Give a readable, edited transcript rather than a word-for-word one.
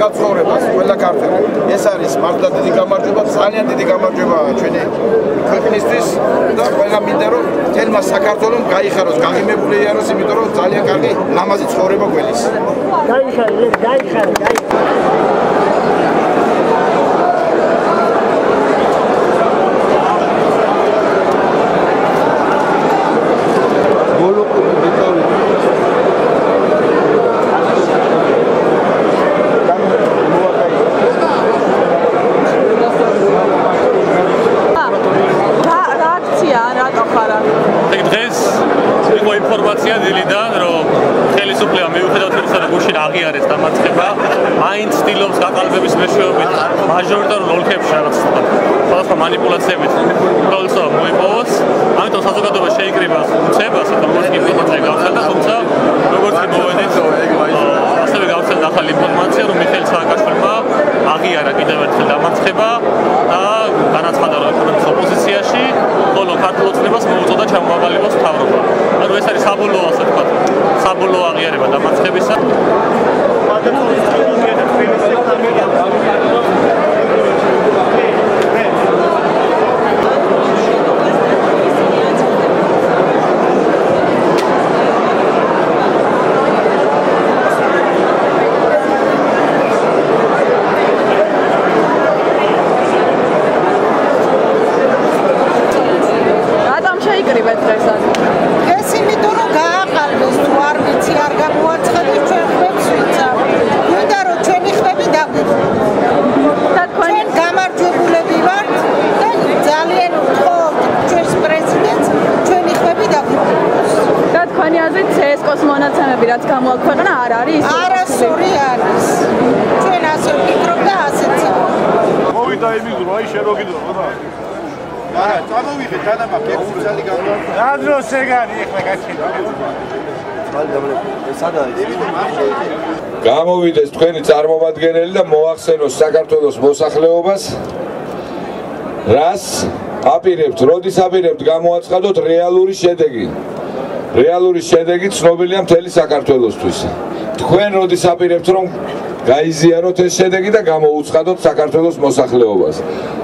დახაცხოვრებას ყველა ქართველი. ეს არის მართლა დიდი გამარჯვება, ძალიან დიდი გამარჯვება ჩვენი ქვეყნისთვის და ყველა მინდა რომ თელმა საქართველოს გაიხაროს, გაღიმებული იყოს, იმიტომ რომ ძალიან კარგი ლამაზი ცხოვრება გველის. გაიხარე. ინფორმაცია დილიდან რომ ხელისუფლება მიუხედავად იმისა რომ გუშინ აღიარეს დამარცხება მაინც ცდილობს გაყალბების მეშვეობით მაჟორიტარულ ოლქებში რაღაც სხვადასხვა მანიპულაციებით უბრალოდ მოიპოვოს ამიტომ საზოგადოება შეიკრიბა უცებას როგორც კი ინფორმაცია გავრცელდა თუმცა როგორც კი მოვედით ასევე გავრცელდა ახალი ინფორმაცია რომ მიხეილ სააკაშვილმა აღიარა კიდევ ერთხელ დამარცხება და განაცხადა რომ ეკონომიკის ოპოზიციაში ხოლო ქართულ ოცნებას მოუწოდა ჩამოაყალიბოს მთავრობა ანუ ეს არის საბოლოო ასე ვთქვათ საბოლოო აღიარება დამარცხებისა CSKO-ს მონაცემები რაც გამოაქვეყნა არ არის არასწორი არის ჩვენ ასე ვფიქრობ და ასეც მოვიდა იმიგრო აი შენ როგიდო რა არა წამოვიღეთ თანაბა კეფი ძალი გამოვიდა რა დროს ეგარი ეხლა გაჩერდა გამოვიდეს თქვენი წარმომადგენელი და მოახსენოს საქართველოს მოსახლეობას რას აპირებთ როდის აპირებთ გამოაცხადოთ რეალური შედეგი რეალური შედეგი ცნობილია მთელი საქართველოსთვის. თქვენ როდის აპირებთ რომ გაიზიაროთ ეს შედეგი და გამოუცხადოთ საქართველოს მოსახლეობას.